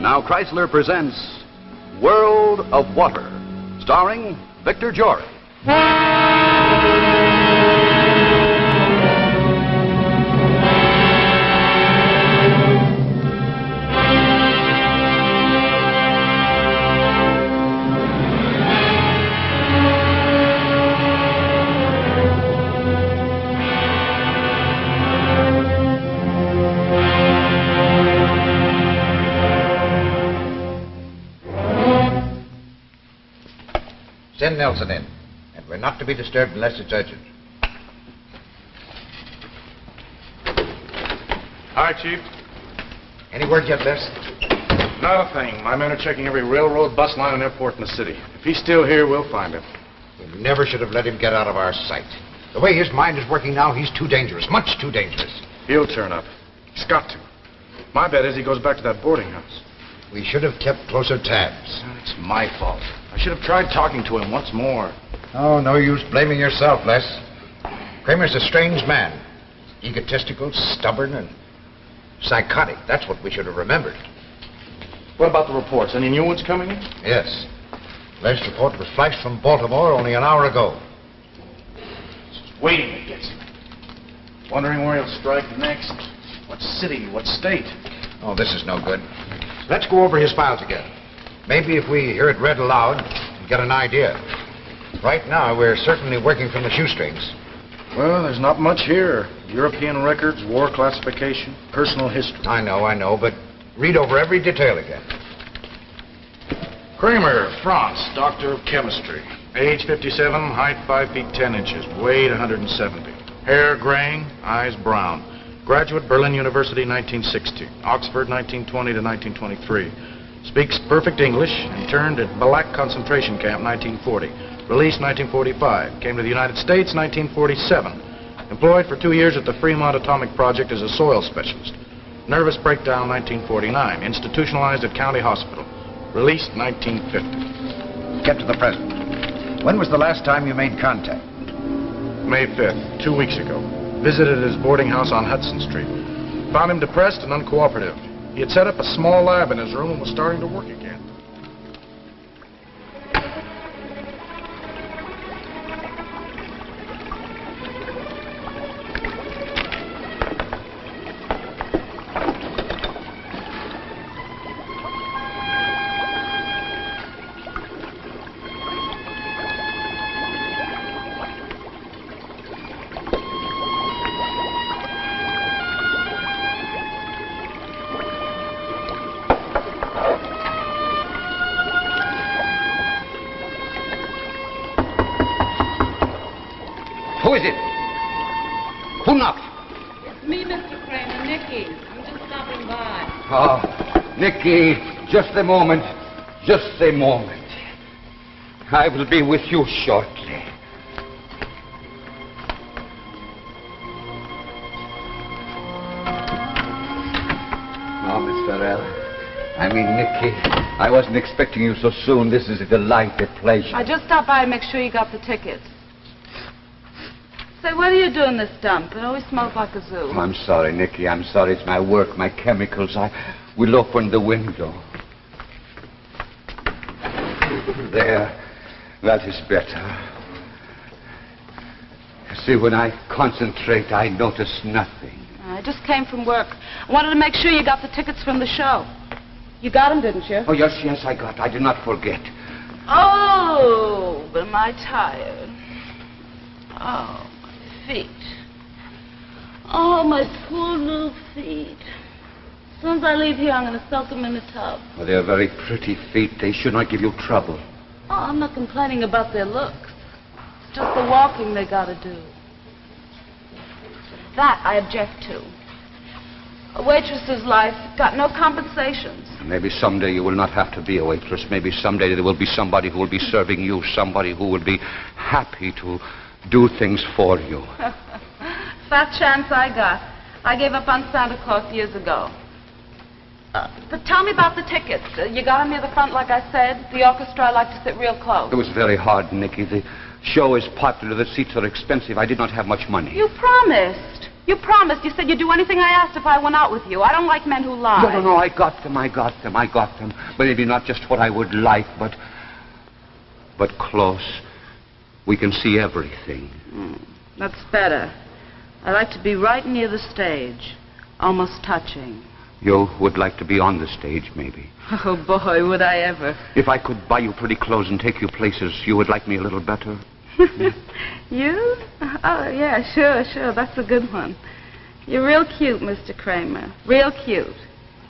And now Chrysler presents World of Water, starring Victor Jory. Send Nelson in, and we're not to be disturbed unless it's urgent. Hi, Chief. Any word yet, Les? Not a thing. My men are checking every railroad, bus line, and airport in the city. If he's still here, we'll find him. We never should have let him get out of our sight. The way his mind is working now, he's too dangerous, much too dangerous. He'll turn up. He's got to. My bet is he goes back to that boarding house. We should have kept closer tabs. It's my fault. I should have tried talking to him once more. Oh, no use blaming yourself, Les. Kramer's a strange man. Egotistical, stubborn, and psychotic. That's what we should have remembered. What about the reports? Any new ones coming in? Yes. Last report was flashed from Baltimore only an hour ago. Just waiting to get him. Wondering where he'll strike next. What city? What state? Oh, this is no good. Let's go over his files again. Maybe if we hear it read aloud, we'll get an idea. Right now, we're certainly working from the shoestrings. Well, there's not much here. European records, war classification, personal history. I know, but read over every detail again. Kramer, France, doctor of chemistry. Age 57, height 5 feet 10 inches, weight 170. Hair graying, eyes brown. Graduate, Berlin University, 1960. Oxford, 1920 to 1923. Speaks perfect English. Interned at Balak concentration camp, 1940. Released 1945. Came to the United States, 1947. Employed for 2 years at the Fremont Atomic Project as a soil specialist. Nervous breakdown, 1949. Institutionalized at County Hospital. Released 1950. Get to the present. When was the last time you made contact? May 5th, 2 weeks ago. Visited his boarding house on Hudson Street. Found him depressed and uncooperative. He had set up a small lab in his room and was starting to work again. Who is it? Who knocked? It's me, Mr. Kramer, Nicky. I'm just stopping by. Oh, Nicky, just a moment. Just a moment. I will be with you shortly. Oh, Miss Farrell. I mean, Nicky, I wasn't expecting you so soon. This is a delight, a pleasure. I just stopped by to make sure you got the tickets. Say, what are you doing this dump? It always smells like a zoo. I'm sorry, Nicky. I'm sorry. It's my work, my chemicals. I will open the window. There. That is better. See, when I concentrate, I notice nothing. I just came from work. I wanted to make sure you got the tickets from the show. You got them, didn't you? Oh, yes, I got. I did not forget. Oh, but am I tired? Oh, my feet. Oh, my poor little feet. As soon as I leave here, I'm going to soak them in the tub. Well, they're very pretty feet. They should not give you trouble. Oh, I'm not complaining about their looks. It's just the walking they got to do. That I object to. A waitress's life got no compensations. Maybe someday you will not have to be a waitress. Maybe someday there will be somebody who will be serving you, somebody who will be happy to do things for you. Fat chance I got. I gave up on Santa Claus years ago. But tell me about the tickets. You got them near the front, like I said. The orchestra, I like to sit real close. It was very hard, Nicky. The show is popular. The seats are expensive. I did not have much money. You promised. You promised. You said you'd do anything I asked if I went out with you. I don't like men who lie. No, I got them. But maybe not just what I would like, but close. We can see everything. That's better. I like to be right near the stage, almost touching. You would like to be on the stage, maybe. Oh, boy, would I ever. If I could buy you pretty clothes and take you places, you would like me a little better? You? Oh, yeah, sure. That's a good one. You're real cute, Mr. Kramer. Real cute.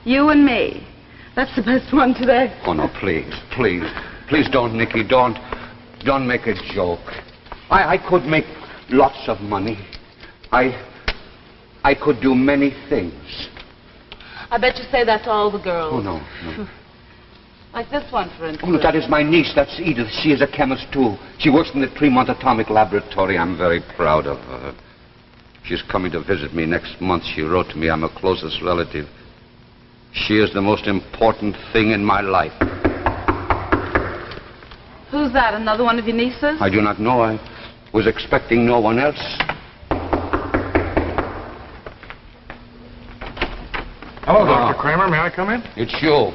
You and me. That's the best one today. Oh, no, please. Please don't, Nicky. Don't make a joke. I could make lots of money. I could do many things. I bet you say that to all the girls. Oh, no. Like this one, for instance. Oh, no, that is my niece. That's Edith. She is a chemist, too. She works in the Tremont Atomic Laboratory. I'm very proud of her. She's coming to visit me next month. She wrote to me I'm her closest relative. She is the most important thing in my life. Who's that? Another one of your nieces? I do not know. I was expecting no one else. Hello, Dr. Kramer. May I come in? It's you.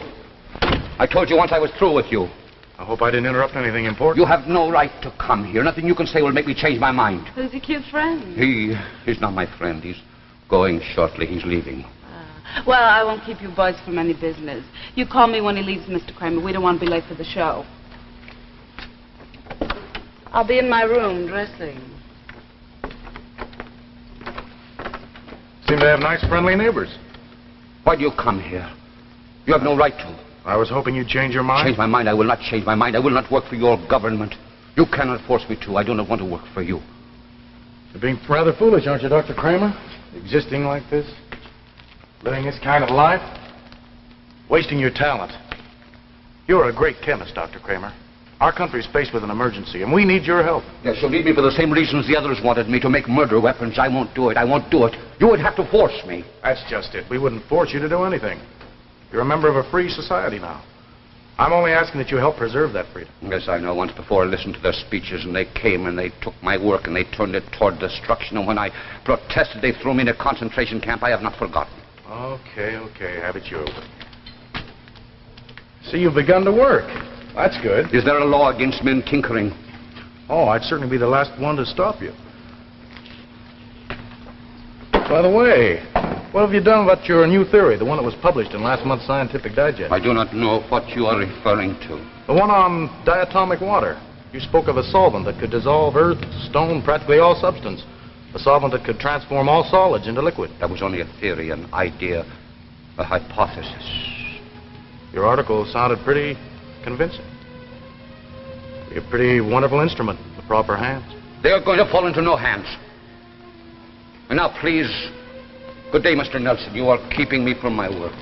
I told you once I was through with you. I hope I didn't interrupt anything important. You have no right to come here. Nothing you can say will make me change my mind. Who's your cute friend? He's not my friend. He's going shortly. He's leaving. Well, I won't keep you boys from any business. You call me when he leaves, Mr. Kramer. We don't want to be late for the show. I'll be in my room dressing. Seem to have nice, friendly neighbors. Why do you come here? You have no right to. I was hoping you'd change your mind. Change my mind? I will not change my mind. I will not work for your government. You cannot force me to. I do not want to work for you. You're being rather foolish, aren't you, Dr. Kramer? Existing like this? Living this kind of life? Wasting your talent. You're a great chemist, Dr. Kramer. Our country's faced with an emergency, and we need your help. Yes, you'll need me for the same reasons the others wanted me, to make murder weapons. I won't do it. You would have to force me. That's just it. We wouldn't force you to do anything. You're a member of a free society now. I'm only asking that you help preserve that freedom. Yes, I know. Once before I listened to their speeches, and they came and they took my work and they turned it toward destruction. And when I protested, they threw me in a concentration camp. I have not forgotten. Okay. Have it your way. See, you've begun to work. That's good. Is there a law against men tinkering? Oh, I'd certainly be the last one to stop you. By the way, what have you done about your new theory, the one that was published in last month's Scientific Digest? I do not know what you are referring to. The one on diatomic water. You spoke of a solvent that could dissolve earth, stone, practically all substance. A solvent that could transform all solids into liquid. That was only a theory, an idea, a hypothesis. Your article sounded pretty convincing. Be a pretty wonderful instrument in the proper hands. They are going to fall into no hands. And now, please, good day, Mr. Nelson. You are keeping me from my work.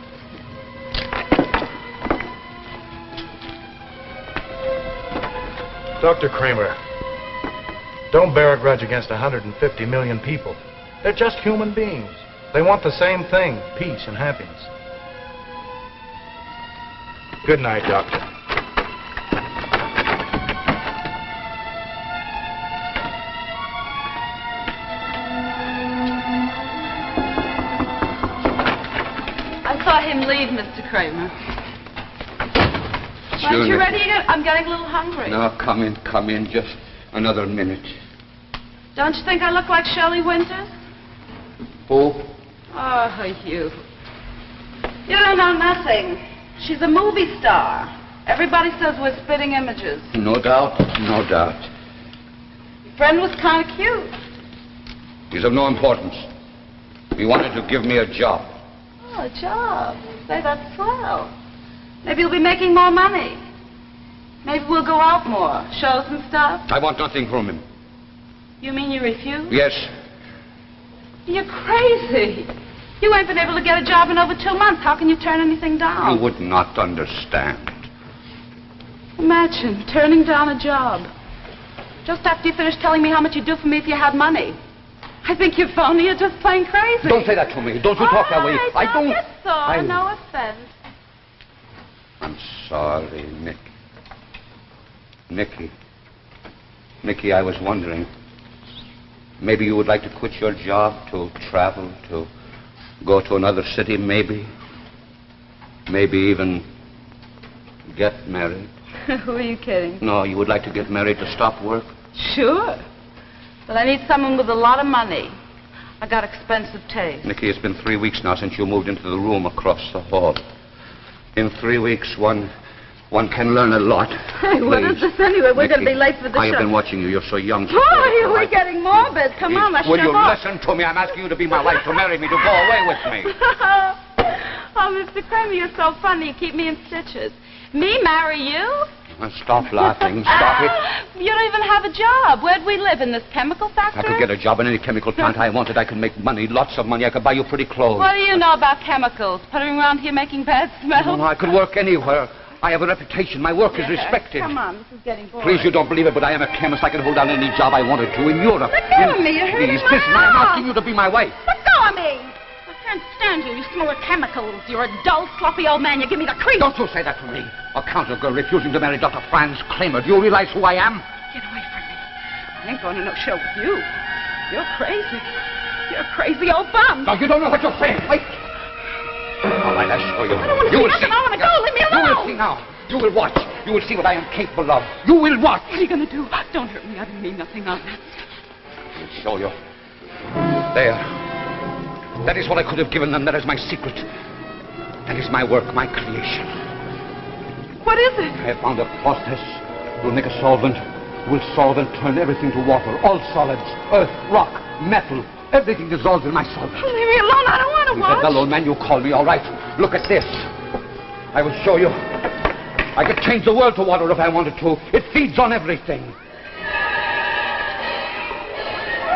Dr. Kramer, don't bear a grudge against 150 million people. They're just human beings. They want the same thing, peace and happiness. Good night, Doctor. I saw him leave, Mr. Kramer. Aren't you ready yet? I'm getting a little hungry. No, come in. Just another minute. Don't you think I look like Shelley Winters? Who? Oh, you. You don't know nothing. She's a movie star. Everybody says we're spitting images. No doubt. Your friend was kind of cute. He's of no importance. He wanted to give me a job. Oh, a job. Say, that's swell. Maybe you'll be making more money. Maybe we'll go out more. Shows and stuff. I want nothing from him. You mean you refuse? Yes. You're crazy. You ain't been able to get a job in over 2 months. How can you turn anything down? You would not understand. Imagine turning down a job. Just after you finished telling me how much you'd do for me if you had money. I think you're phony. You're just plain crazy. Don't say that to me. Don't you talk that way. I don't. Get sore. No offense. I'm sorry, Nicky, I was wondering. Maybe you would like to quit your job, to travel, to go to another city, maybe. Maybe even get married. Who are you kidding? No, you would like to get married to stop work? Sure. But I need someone with a lot of money. I got expensive taste. Nikki, it's been 3 weeks now since you moved into the room across the hall. In 3 weeks, one can learn a lot. Hey, what is this anyway? We're going to be late for the I show. have been watching you. You're so young. So Boy, we're getting morbid. Come on, let's Will you shove off. listen to me? I'm asking you to be my wife, to marry me, to go away with me. Oh, Mr. Kramer, you're so funny. You keep me in stitches. Me marry you? Stop laughing. Stop it. You don't even have a job. Where'd we live? In this chemical factory? I could get a job in any chemical plant I wanted. I could make money, lots of money. I could buy you pretty clothes. What do you know about chemicals? Puttering around here making bad smells? No, I could work anywhere. I have a reputation. My work is respected. Come on, this is getting boring. Please, you don't believe it, but I am a chemist. I can hold down any job I wanted to in Europe. Let go of me. You're hurting Please, my listen, I'm arm. asking you to be my wife. Let go of me. I can't stand you. You smell of chemicals. You're a dull, sloppy old man. You give me the creeps. Don't you say that to me. A counter girl refusing to marry Dr. Franz Kramer. Do you realize who I am? Get away from me. I ain't going to no show with you. You're crazy. You're a crazy old bum. No, you don't know what you're saying. Wait. All right, I'll show you. I don't want to You see will nothing. I want to go. Leave me You alone. will see now. You will watch. You will see what I am capable of. You will watch. What are you going to do? Don't hurt me. I didn't mean nothing of it. I'll show you. There. That is what I could have given them. That is my secret. That is my work, my creation. What is it? I have found a process that will make a solvent, will solve and turn everything to water. All solids, earth, rock, metal, everything dissolves in my solvent. Leave me alone. I don't want to Leave watch. the bell, old man. You call me, all right. Look at this. I will show you. I could change the world to water if I wanted to. It feeds on everything.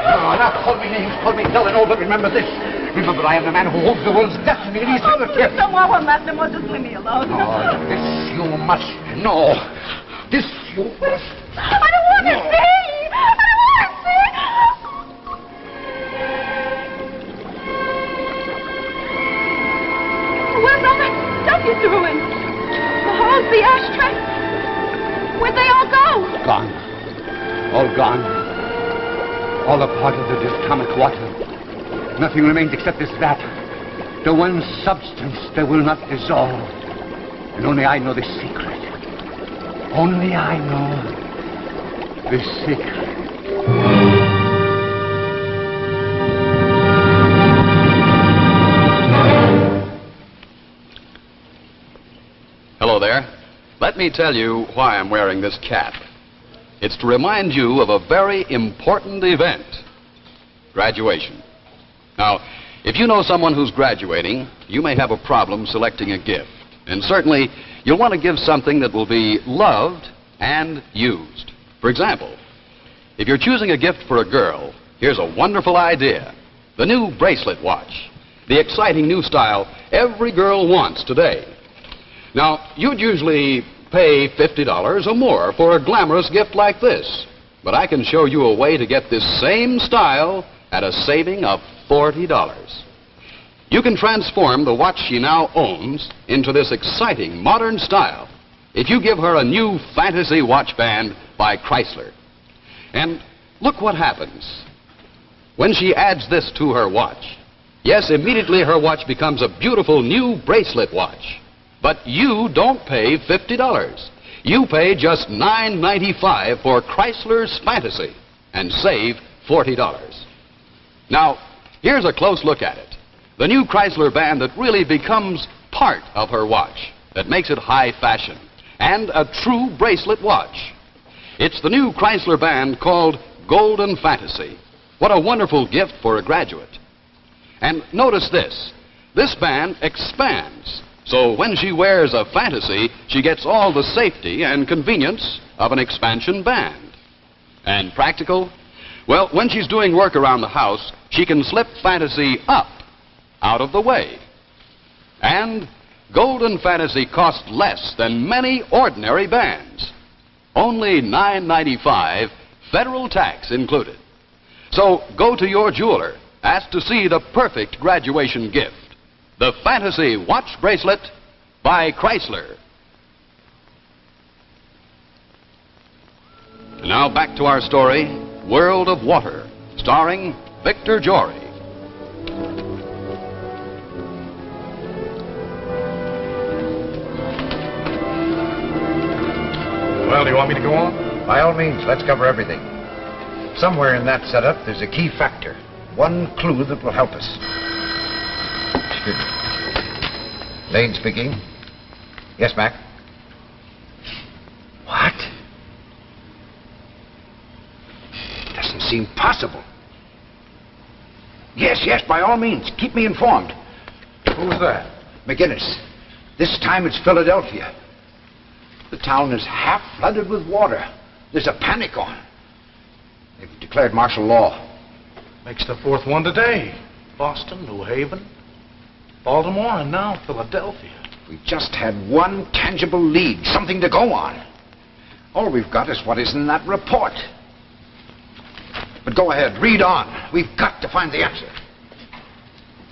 No, now call me names, call me dull and old, but remember this. Remember, I am the man who holds the world's destiny in his fingertips. Don't want that no more. Just leave me alone. Oh, this you must know. This you must. I don't want to see. I don't want to see. Where's all that stuff you threw in? The holes, the ashtray. Where'd they all go? Gone. All gone. All a part of the atomic water. Nothing remains except this vat. The one substance that will not dissolve. And only I know the secret. Only I know the secret. Hello there. Let me tell you why I'm wearing this cap. It's to remind you of a very important event. Graduation. Now, if you know someone who's graduating, you may have a problem selecting a gift. And certainly, you'll want to give something that will be loved and used. For example, if you're choosing a gift for a girl, here's a wonderful idea. The new bracelet watch. The exciting new style every girl wants today. Now, you'd usually pay $50 or more for a glamorous gift like this. But I can show you a way to get this same style at a saving of $40. You can transform the watch she now owns into this exciting modern style if you give her a new Fantasy watch band by Chrysler. And look what happens when she adds this to her watch. Yes, immediately her watch becomes a beautiful new bracelet watch. But you don't pay $50. You pay just $9.95 for Chrysler's Fantasy and save $40. Now, here's a close look at it. The new Chrysler band that really becomes part of her watch, that makes it high fashion, and a true bracelet watch. It's the new Chrysler band called Golden Fantasy. What a wonderful gift for a graduate. And notice this. This band expands. So when she wears a Fantasy, she gets all the safety and convenience of an expansion band. And practical? Well, when she's doing work around the house, she can slip Fantasy up, out of the way. And Golden Fantasy costs less than many ordinary bands. Only $9.95, federal tax included. So go to your jeweler, ask to see the perfect graduation gift. The Fantasy Watch Bracelet by Chrysler. And now back to our story, World of Water, starring Victor Jory. Well, do you want me to go on? By all means, let's cover everything. Somewhere in that setup, there's a key factor. One clue that will help us. Excuse me. Lane speaking. Yes, Mac? What? Doesn't seem possible. Yes, by all means. Keep me informed. Who's that? McGinnis. This time it's Philadelphia. The town is half flooded with water. There's a panic on. They've declared martial law. Makes the fourth one today. Boston, New Haven, Baltimore, and now Philadelphia. We just had one tangible lead, something to go on. All we've got is what is in that report. But go ahead, read on. We've got to find the answer.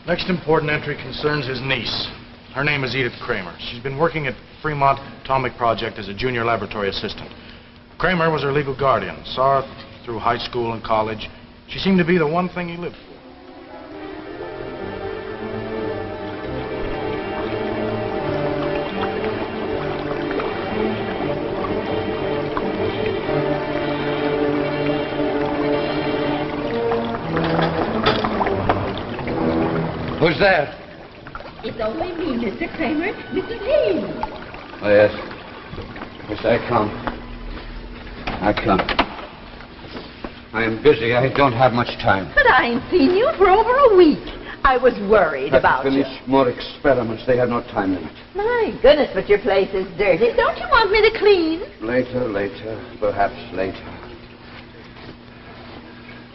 Next important entry concerns his niece. Her name is Edith Kramer. She's been working at Fremont Atomic Project as a junior laboratory assistant. Kramer was her legal guardian, saw her through high school and college. She seemed to be the one thing he lived for. Who's there? It's only me, Mr. Kramer. Mrs. Hayes. Oh, yes. Yes, I come. I am busy. I don't have much time. But I ain't seen you for over a week. I was worried about you. Finish more experiments. They have no time limit. My goodness, but your place is dirty. Don't you want me to clean? Later. Perhaps later.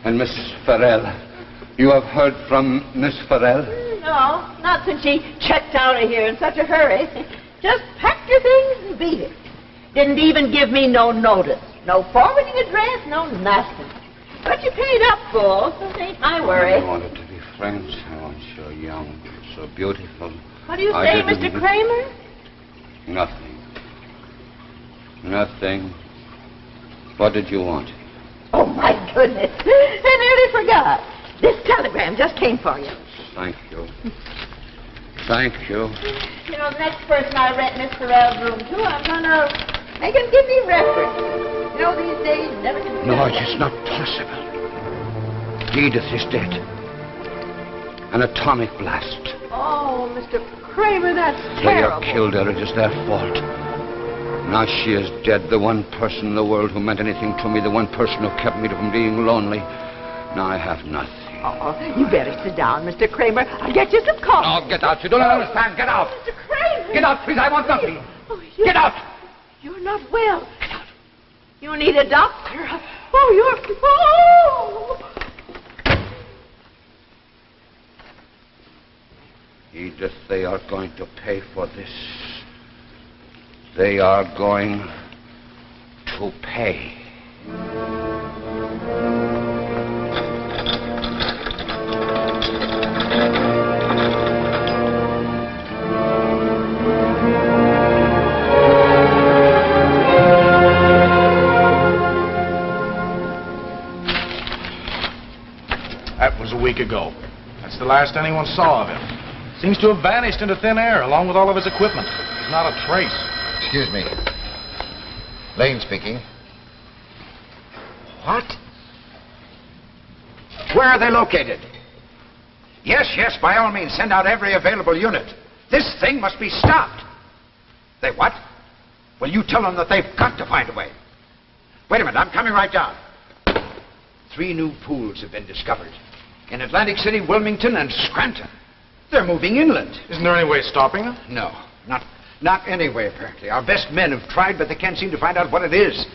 And Miss Farrell. You have heard from Miss Farrell? No, not since she checked out of here in such a hurry. Just packed your things and beat it. Didn't even give me no notice. No forwarding address, no nothing. But you paid up full, so it ain't my worry. I wanted to be friends. I want you so young, so beautiful. What do you say, Mr. Kramer? Nothing. What did you want? Oh, my goodness. I nearly forgot. This telegram just came for you. Thank you. You know, the next person I rent Miss Farrell's room to, I'm gonna make him give me reference. You know, these days, you never can tell. No, it's not possible. Edith is dead. An atomic blast. Oh, Mr. Kramer, that's They terrible. have killed her. It is their fault. Now she is dead. The one person in the world who meant anything to me. The one person who kept me from being lonely. Now I have nothing. Oh, you better sit down, Mr. Kramer. I'll get you some coffee. Oh, get out. You don't understand. Get out. Mr. Kramer. Get out, please. I want nothing. Oh, Get out. You're not well. Get out. You need a doctor. Oh, you're... Oh! Edith, they are going to pay for this. They are going to pay. That was a week ago. That's the last anyone saw of him. Seems to have vanished into thin air, along with all of his equipment. There's not a trace. Excuse me. Lane speaking. What? Where are they located? Yes, by all means, send out every available unit. This thing must be stopped. They what? Well, you tell them that they've got to find a way. Wait a minute, I'm coming right down. 3 new pools have been discovered. In Atlantic City, Wilmington, and Scranton. They're moving inland. Isn't there any way of stopping them? No, not anyway, apparently. Our best men have tried, but they can't seem to find out what it is.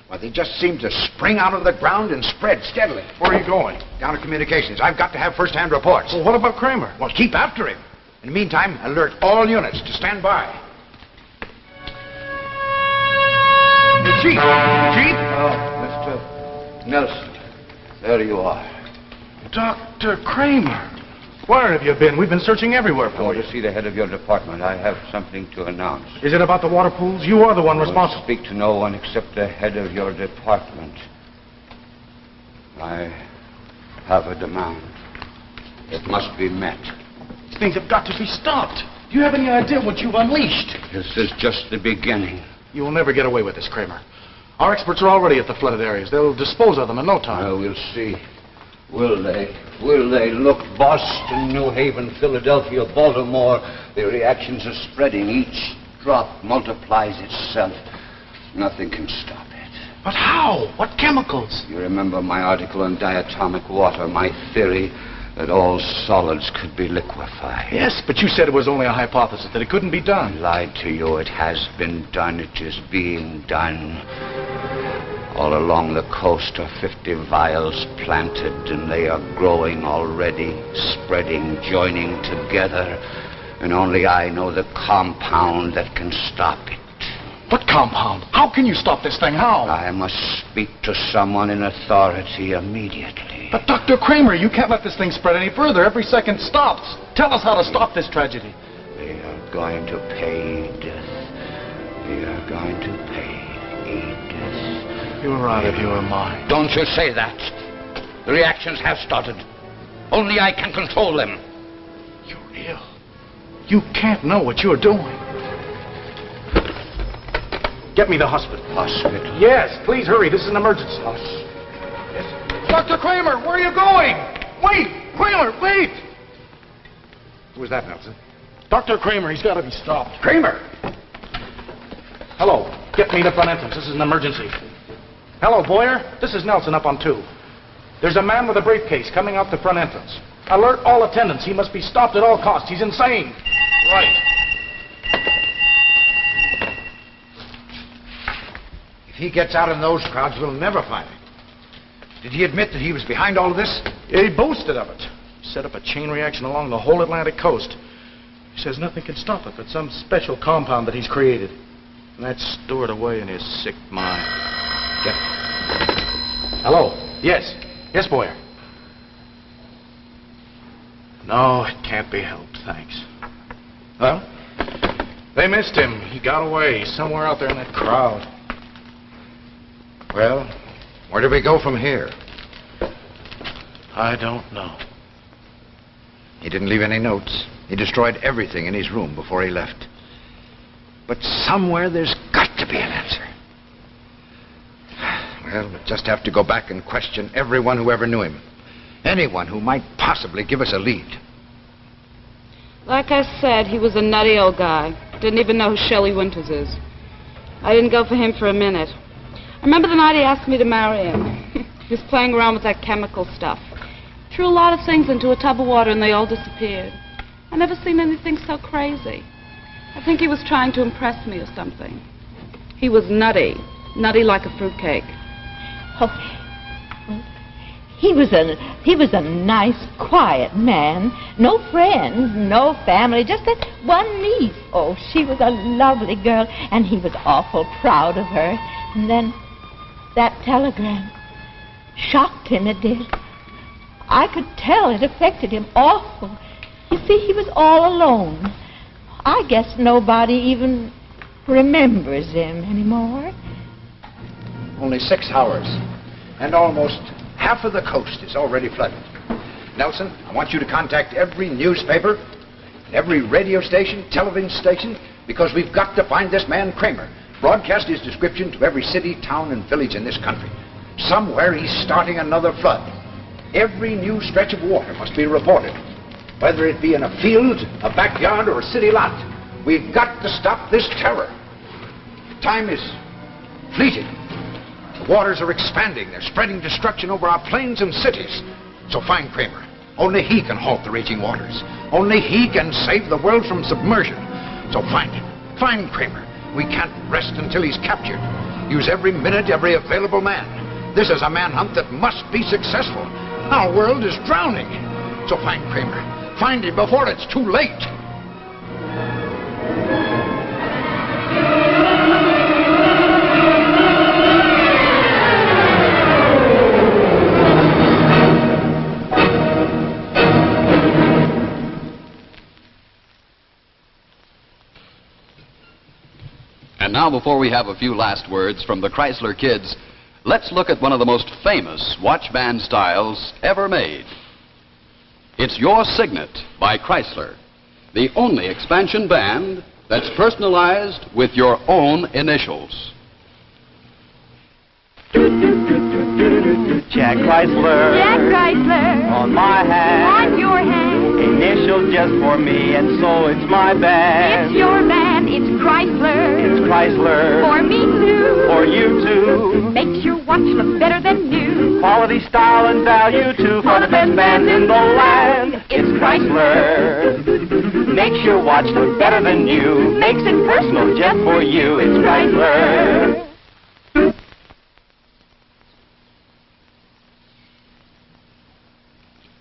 Well, they just seem to spring out of the ground and spread steadily. Where are you going? Down to communications. I've got to have first-hand reports. Well, what about Kramer? Well, keep after him. In the meantime, alert all units to stand by. Hey, Chief! Chief! Oh, Mr. Nelson. There you are. Dr. Kramer. Where have you been? We've been searching everywhere I for want you. to see the head of your department. I have something to announce. Is it about the water pools? You are the one I will responsible. speak to no one except the head of your department. I have a demand. It must be met. These things have got to be stopped. Do you have any idea what you've unleashed? This is just the beginning. You will never get away with this, Kramer. Our experts are already at the flooded areas. They'll dispose of them in no time. We'll see. Will they? Will they? Look, Boston, New Haven, Philadelphia, Baltimore, the reactions are spreading. Each drop multiplies itself. Nothing can stop it. But how? What chemicals? You remember my article on diatomic water, my theory that all solids could be liquefied. Yes, but you said it was only a hypothesis, that it couldn't be I done. lied to you. It has been done. It is being done. All along the coast are 50 vials planted, and they are growing already, spreading, joining together. And only I know the compound that can stop it. What compound? How can you stop this thing? How? I must speak to someone in authority immediately. But Dr. Kramer, you can't let this thing spread any further. Every second stops. Tell us how to stop this tragedy. They are going to pay, Edith. They are going to pay, Edith. You're right if you were mine. Don't you say that. The reactions have started. Only I can control them. You're ill. You can't know what you're doing. Get me the hospital. Hospital? Yes, please hurry. This is an emergency. Yes. Dr. Kramer, where are you going? Wait! Kramer, wait! Who was that, Nelson? Dr. Kramer, he's got to be stopped. Kramer! Hello. Get me the front entrance. This is an emergency. Hello, Boyer. This is Nelson up on 2. There's a man with a briefcase coming out the front entrance. Alert all attendants. He must be stopped at all costs. He's insane. Right. If he gets out in those crowds, we'll never find him. Did he admit that he was behind all of this? He boasted of it. He set up a chain reaction along the whole Atlantic coast. He says nothing can stop it but some special compound that he's created. And that's stored away in his sick mind. Get. Hello? Yes. Yes, Boyer. No, it can't be helped, thanks. Well, they missed him. He got away. He's somewhere out there in that crowd. Well, where do we go from here? I don't know. He didn't leave any notes. He destroyed everything in his room before he left. But somewhere there's got to be an answer. Well, we'll just have to go back and question everyone who ever knew him. Anyone who might possibly give us a lead. Like I said, he was a nutty old guy. Didn't even know who Shelley Winters is. I didn't go for him for a minute. I remember the night he asked me to marry him. He was playing around with that chemical stuff. Threw a lot of things into a tub of water and they all disappeared. I never seen anything so crazy. I think he was trying to impress me or something. He was nutty. Nutty like a fruitcake. Oh, well, he was a nice, quiet man. No friends, no family, just that one niece. Oh, she was a lovely girl, and he was awful proud of her. And then that telegram shocked him, it did. I could tell it affected him awful. You see, he was all alone. I guess nobody even remembers him anymore. Only 6 hours, and almost half of the coast is already flooded. Nelson, I want you to contact every newspaper, every radio station, television station, because we've got to find this man Kramer. Broadcast his description to every city, town, and village in this country. Somewhere he's starting another flood. Every new stretch of water must be reported, whether it be in a field, a backyard, or a city lot. We've got to stop this terror. Time is fleeting. The waters are expanding. They're spreading destruction over our plains and cities. So find Kramer. Only he can halt the raging waters. Only he can save the world from submersion. So find him. Find Kramer. We can't rest until he's captured. Use every minute, every available man. This is a manhunt that must be successful. Our world is drowning. So find Kramer. Find him before it's too late. And now, before we have a few last words from the Chrysler Kids, let's look at one of the most famous watch band styles ever made. It's Your Signet by Chrysler, the only expansion band that's personalized with your own initials. Jack Chrysler. Jack Chrysler. On my hand. On your hand. Initial just for me, and so it's my band. It's your band. It's Chrysler. It's Chrysler. For me too. For you too. Makes your watch look better than new. Quality, style, and value too. For the best band in the land. It's Chrysler. Makes your watch look better than new. Makes it personal just for you. It's Chrysler.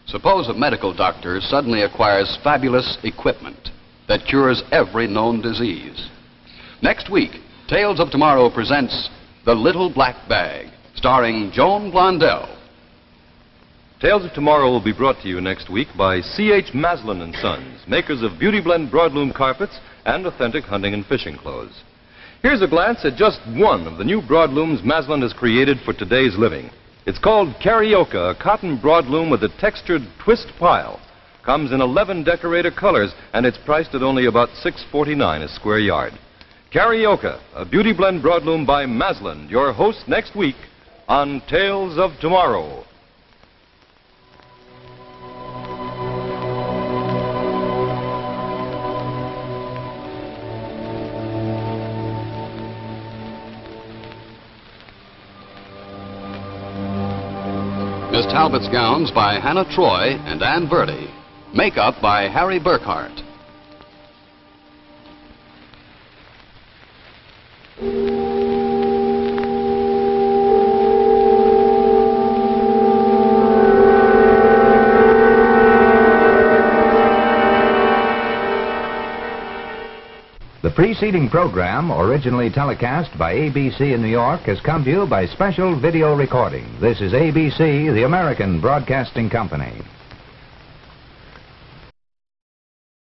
Suppose a medical doctor suddenly acquires fabulous equipment that cures every known disease. Next week, Tales of Tomorrow presents The Little Black Bag, starring Joan Blondell. Tales of Tomorrow will be brought to you next week by C.H. Maslin & Sons, makers of Beauty Blend broadloom carpets and authentic hunting and fishing clothes. Here's a glance at just one of the new broadlooms Maslin has created for today's living. It's called Carioca, a cotton broadloom with a textured twist pile. Comes in 11 decorator colors, and it's priced at only about $6.49 a square yard. Carioca, a Beauty Blend broadloom by Maslin, your host next week on Tales of Tomorrow. Miss Talbot's gowns by Hannah Troy and Ann Verdi. Makeup by Harry Burkhart. The preceding program, originally telecast by ABC in New York, has come to you by special video recording. This is ABC, the American Broadcasting Company.